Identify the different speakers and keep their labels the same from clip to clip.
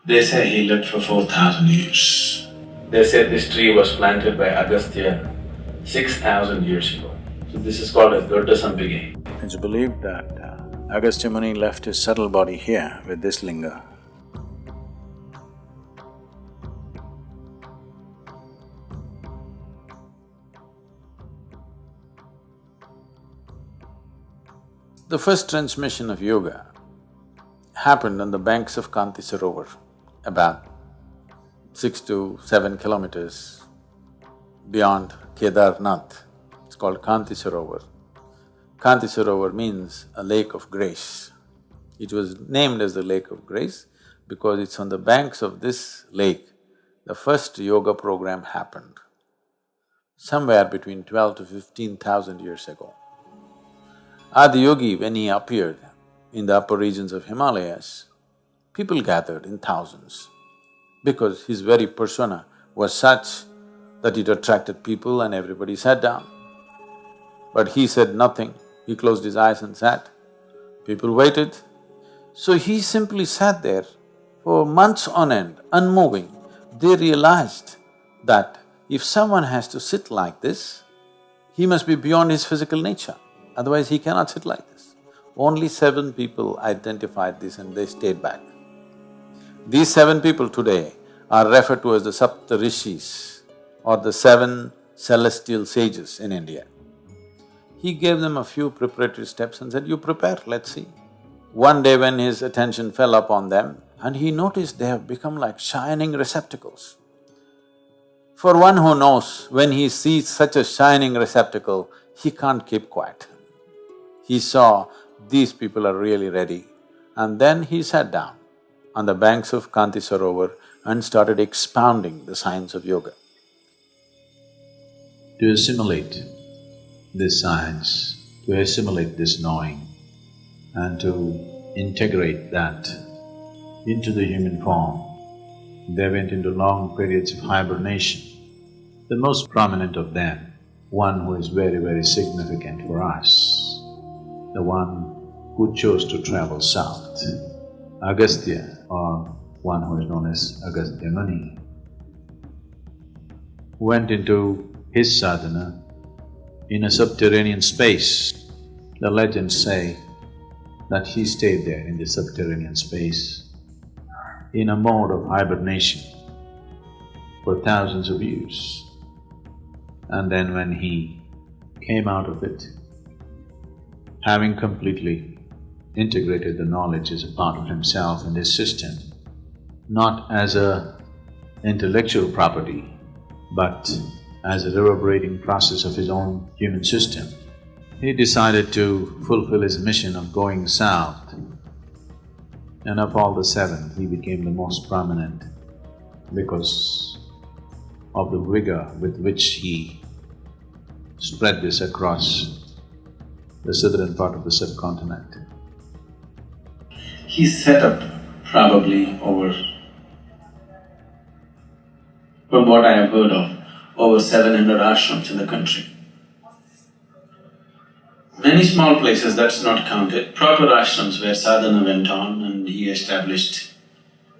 Speaker 1: They say he lived for 4,000 years. They say this tree was planted by Agastya 6,000 years ago. So this is called as Dodda.
Speaker 2: It's believed that Agastya Muni left his subtle body here with this linga. The first transmission of yoga happened on the banks of Kanti Sarovar, about 6 to 7 kilometers beyond Kedarnath. It's called Kanti Sarovar. Kanti Sarovar means a lake of grace. It was named as the lake of grace because it's on the banks of this lake the first yoga program happened, somewhere between 12 to 15,000 years ago. Adiyogi, when he appeared in the upper regions of Himalayas, people gathered in thousands because his very persona was such that it attracted people and everybody sat down. But he said nothing, he closed his eyes and sat. People waited. So he simply sat there for months on end, unmoving. They realized that if someone has to sit like this, he must be beyond his physical nature, otherwise he cannot sit like this. Only 7 people identified this and they stayed back. These 7 people today are referred to as the Sapta Rishis or the 7 celestial sages in India. He gave them a few preparatory steps and said, you prepare, let's see. One day when his attention fell upon them and he noticed they have become like shining receptacles. For one who knows, when he sees such a shining receptacle, he can't keep quiet. He saw these people are really ready and then he sat down on the banks of Kanti Sarovar and started expounding the science of yoga. To assimilate this science, to assimilate this knowing and to integrate that into the human form, they went into long periods of hibernation. The most prominent of them, one who is very, very significant for us, the one who chose to travel south, Agastya, or one who is known as Agastya Muni, went into his sadhana in a subterranean space. The legends say that he stayed there in the subterranean space in a mode of hibernation for thousands of years. And then when he came out of it, having completely integrated the knowledge as a part of himself and his system, not as a intellectual property, but as a reverberating process of his own human system, he decided to fulfill his mission of going south. And of all the 7, he became the most prominent because of the vigor with which he spread this across the southern part of the subcontinent.
Speaker 1: He set up probably over, from what I have heard of, over 700 ashrams in the country. Many small places, that's not counted, proper ashrams where sadhana went on and he established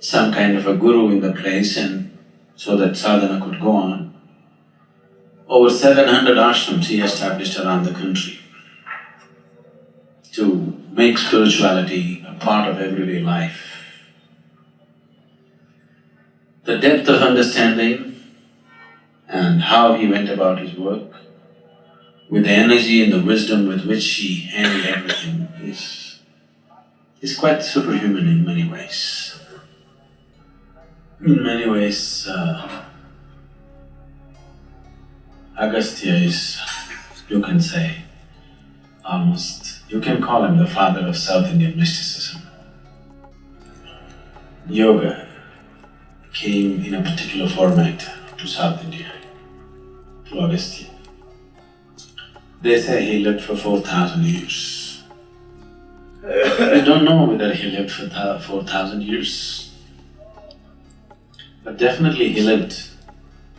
Speaker 1: some kind of a guru in the place and so that sadhana could go on. Over 700 ashrams he established around the country to make spirituality a part of everyday life. The depth of understanding and how he went about his work, with the energy and the wisdom with which he handled everything is quite superhuman in many ways. In many ways, Agastya is, you can say, you can call him the father of South Indian mysticism. Yoga came in a particular format to South India, to Agastya. They say he lived for 4,000 years. I don't know whether he lived for 4,000 years, but definitely he lived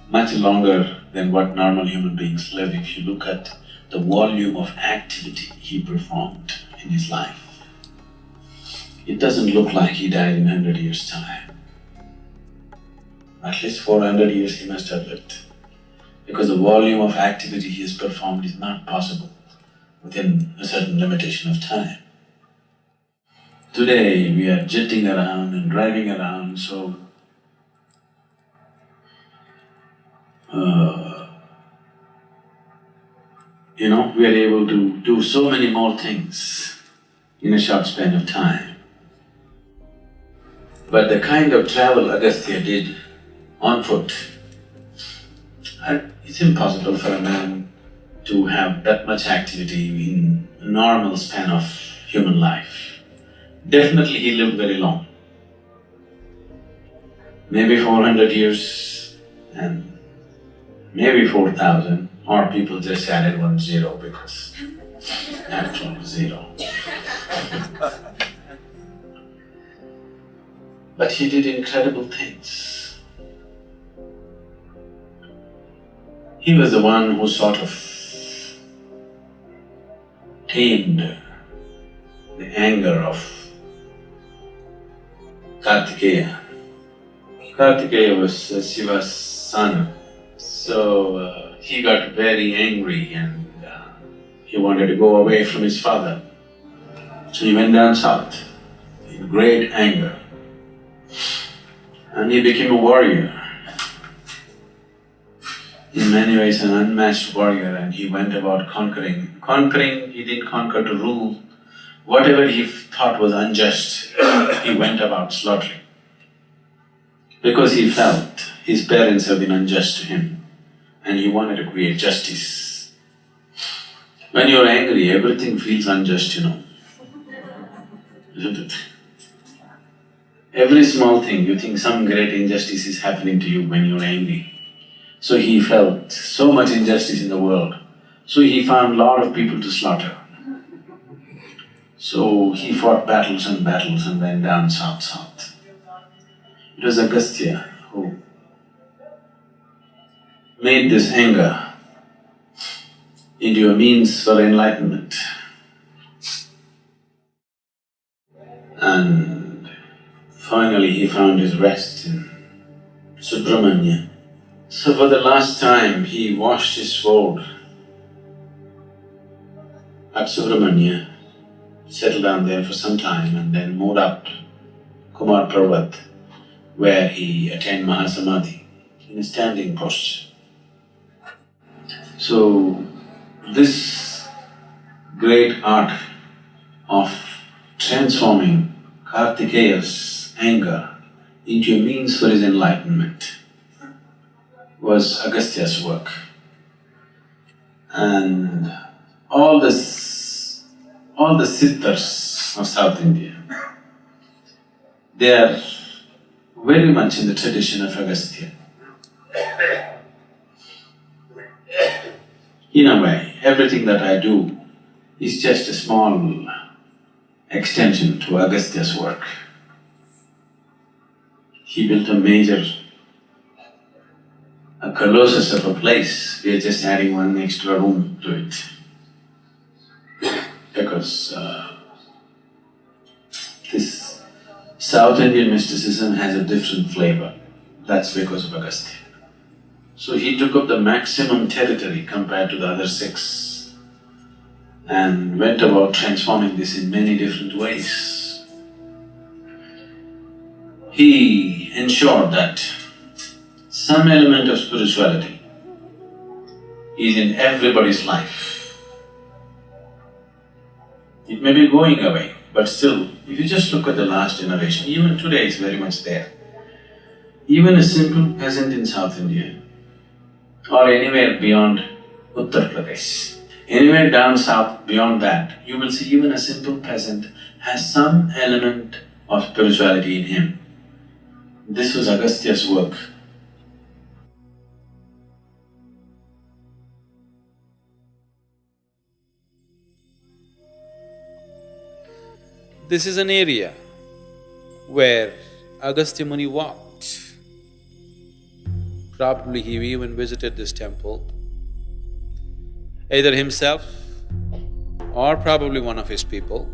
Speaker 1: much longer than what normal human beings live if you look at the volume of activity he performed in his life. It doesn't look like he died in 100 years' time. At least 400 years he must have lived, because the volume of activity he has performed is not possible within a certain limitation of time. Today we are jetting around and driving around, so we are able to do so many more things in a short span of time. But the kind of travel Agastya did on foot, it's impossible for a man to have that much activity in a normal span of human life. Definitely he lived very long, maybe 400 years and maybe 4,000, or people just added 1 zero because actual zero. But he did incredible things. He was the one who sort of tamed the anger of Kartikeya. Kartikeya was Shiva's son, so he got very angry and he wanted to go away from his father. So he went down south in great anger and he became a warrior. In many ways an unmatched warrior, and he went about conquering. Conquering, he didn't conquer to rule. Whatever he thought was unjust, he went about slaughtering. Because he felt his parents have been unjust to him and he wanted to create justice. When you're angry, everything feels unjust, isn't it? Every small thing, you think some great injustice is happening to you when you're angry. So he felt so much injustice in the world, so he found a lot of people to slaughter. So he fought battles and battles and went down south. It was Agastya who made this anger into a means for enlightenment. And finally he found his rest in Subramanya. So for the last time he washed his sword at Subramanya, settled down there for some time and then moved up Kumar Parvat, where he attained Mahasamadhi in a standing posture. So this great art of transforming Kartikeya's anger into a means for his enlightenment was Agastya's work. And all the siddhas of South India, they are very much in the tradition of Agastya. In a way, everything that I do is just a small extension to Agastya's work. He built a colossus of a place, we are just adding one extra room to it. Because this South Indian mysticism has a different flavor, that's because of Agastya. So he took up the maximum territory compared to the other six and went about transforming this in many different ways. He ensured that some element of spirituality is in everybody's life. It may be going away, but still, if you just look at the last generation, even today it's very much there. Even a simple peasant in South India or anywhere beyond Uttar Pradesh, anywhere down south beyond that, you will see even a simple peasant has some element of spirituality in him. This was Agastya's work.
Speaker 2: This is an area where Agastya Muni walked. Probably he even visited this temple, either himself or probably one of his people,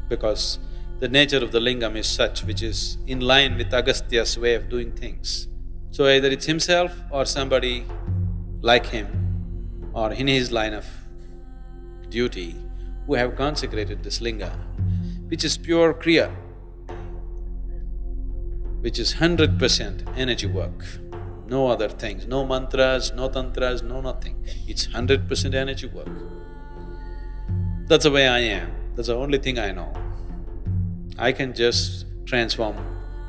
Speaker 2: because the nature of the lingam is such which is in line with Agastya's way of doing things.
Speaker 3: So either it's himself or somebody like him or in his line of duty who have consecrated this linga, which is pure kriya, which is 100% energy work. No other things, no mantras, no tantras, no nothing. It's 100% energy work. That's the way I am, that's the only thing I know. I can just transform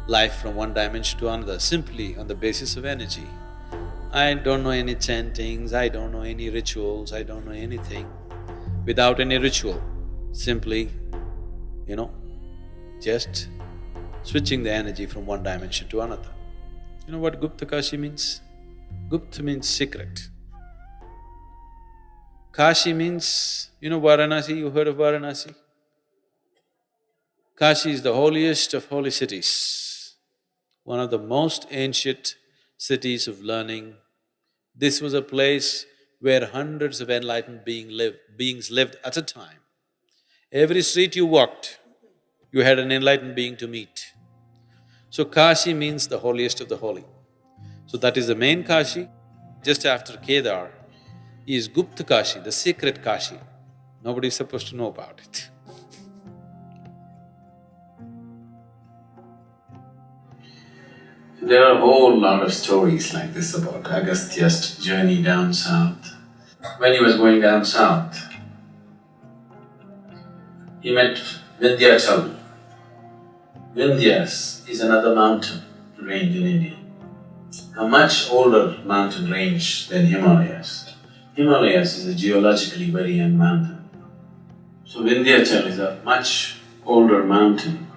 Speaker 3: life from one dimension to another simply on the basis of energy. I don't know any chantings, I don't know any rituals, I don't know anything. Without any ritual, simply, just switching the energy from one dimension to another. You know what Gupta Kashi means? Gupta means secret. Kashi means, Varanasi, you heard of Varanasi? Kashi is the holiest of holy cities, one of the most ancient cities of learning. This was a place where hundreds of enlightened beings lived at a time. Every street you walked, you had an enlightened being to meet. So Kashi means the holiest of the holy. So that is the main Kashi. Just after Kedar is Gupta Kashi, the secret Kashi. Nobody is supposed to know about it.
Speaker 1: There are a whole lot of stories like this about Agastya's journey down south. When he was going down south, he met Vindhyachal. Vindhyas is another mountain range in India, a much older mountain range than Himalayas. Himalayas is a geologically very young mountain. So Vindhyachal is a much older mountain,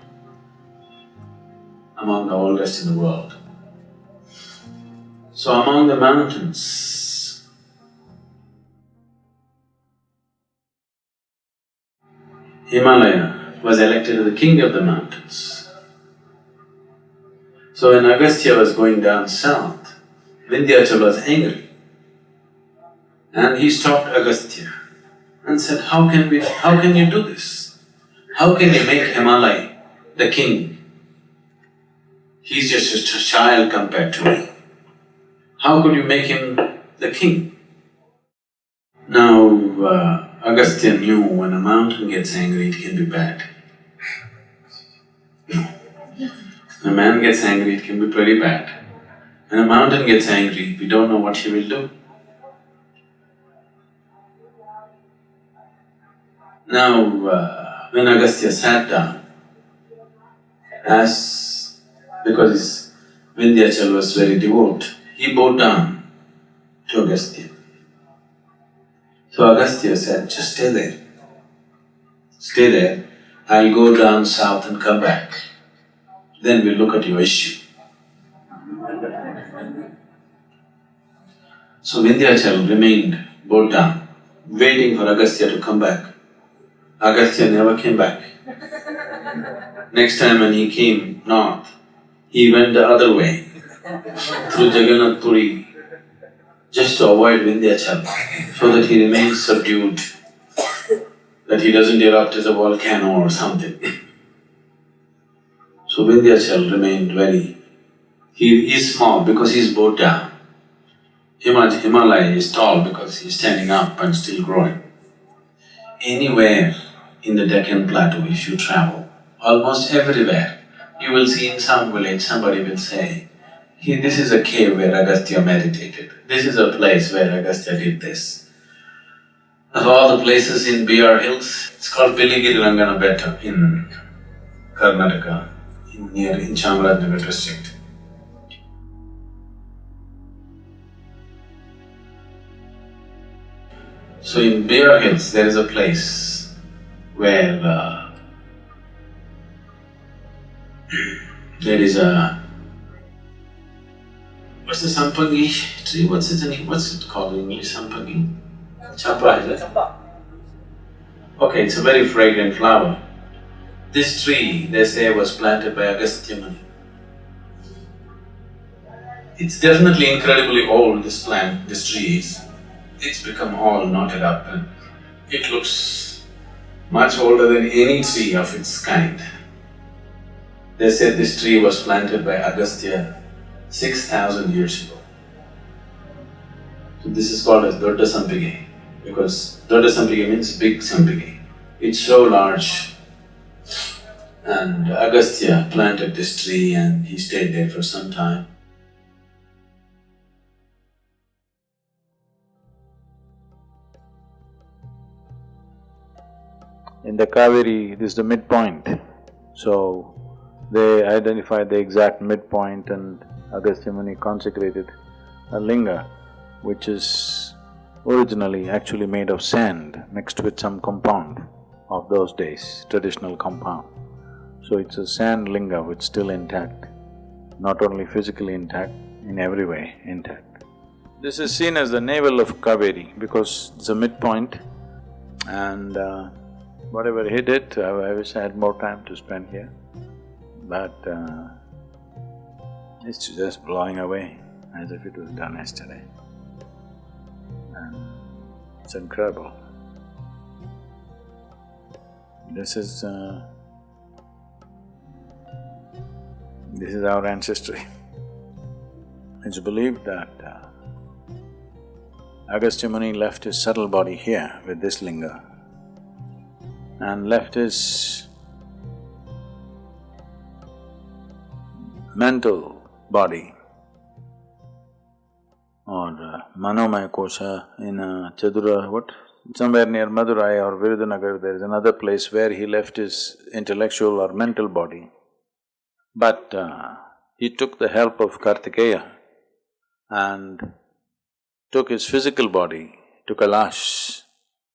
Speaker 1: among the oldest in the world. So among the mountains, Himalaya was elected as the king of the mountains. So when Agastya was going down south, Vindhyachal was angry and he stopped Agastya and said, how can you do this? How can you make Himalaya the king? He's just a child compared to me. How could you make him the king? Now, Agastya knew when a mountain gets angry, it can be bad. When a man gets angry, it can be pretty bad. When a mountain gets angry, we don't know what he will do. Now, when Agastya sat down, because Vindhyachal was very devout, he bowed down to Agastya. So Agastya said, just stay there. Stay there, I'll go down south and come back. Then we'll look at your issue. So Vindhyachal remained bowed down, waiting for Agastya to come back. Agastya never came back. Next time when he came north, he went the other way, through Jagannath Puri, just to avoid Vindhyachal, so that he remains subdued, that he doesn't erupt as a volcano or something. So Vindhyachal remained he is small because he's bowed down. Himalaya is tall because he's standing up and still growing. Anywhere in the Deccan Plateau if you travel, almost everywhere, you will see in some village somebody will say, this is a cave where Agastya meditated, this is a place where Agastya did this. Of all the places in BR Hills, it's called Piligiri Rangana Betta in Karnataka, in Chamarajanagar district. So in BR Hills, there is a place where there is a… what's the sampangi tree? What's it called in English? Sampangi? Champa, is it? Champa. Okay, it's a very fragrant flower. This tree, they say, was planted by Agastya Muni. It's definitely incredibly old, this tree is. It's become all knotted up and it looks much older than any tree of its kind. They said this tree was planted by Agastya 6,000 years ago. So this is called as Dodda Sampige, because Dodda Sampige means big Sampige. It's so large. And Agastya planted this tree and he stayed there for some time.
Speaker 2: In the Kaveri, this is the midpoint. So, they identified the exact midpoint and Agastya Muni consecrated a linga which is originally actually made of sand mixed with some compound of those days, traditional compound. So it's a sand linga which is still intact, not only physically intact, in every way intact. This is seen as the navel of Kaveri because it's a midpoint and whatever he did, I wish I had more time to spend here, but it's just blowing away as if it was done yesterday. And it's incredible. This is our ancestry. It's believed that Agastya Muni left his subtle body here with this linga and left his mental body or Manomaya Kosha in Chadura, what? Somewhere near Madurai or Virudhunagar, there is another place where he left his intellectual or mental body. But he took the help of Kartikeya and took his physical body to Kailash,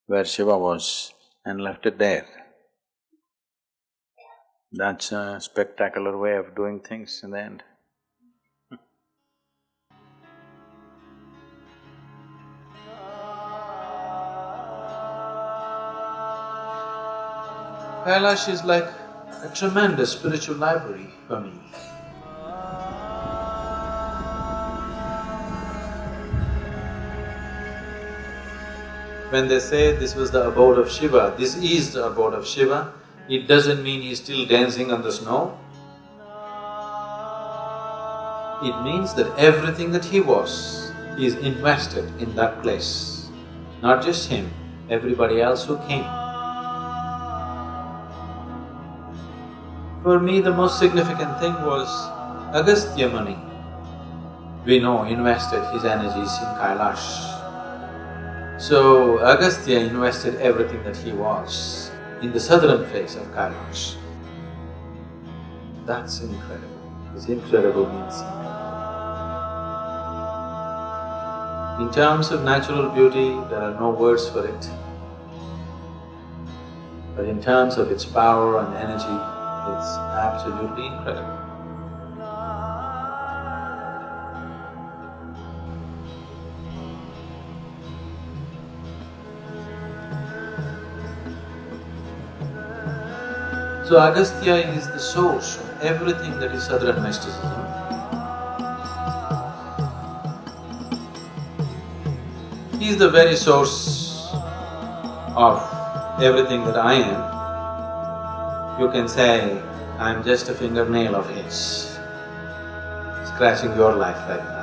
Speaker 2: where Shiva was, and left it there. That's a spectacular way of doing things in the end.
Speaker 3: Kailash is like a tremendous spiritual library for me. When they say this was the abode of Shiva, this is the abode of Shiva, it doesn't mean he's still dancing on the snow. It means that everything that he was is invested in that place. Not just him, everybody else who came. For me, the most significant thing was Agastya Muni. We know invested his energies in Kailash. So, Agastya invested everything that he was in the southern face of Kailash. That's incredible. This incredible means incredible. In terms of natural beauty, there are no words for it. But in terms of its power and energy, it's absolutely incredible. So Agastya is the source of everything that is southern mysticism. He is the very source of everything that I am. You can say, I'm just a fingernail of his, scratching your life right now.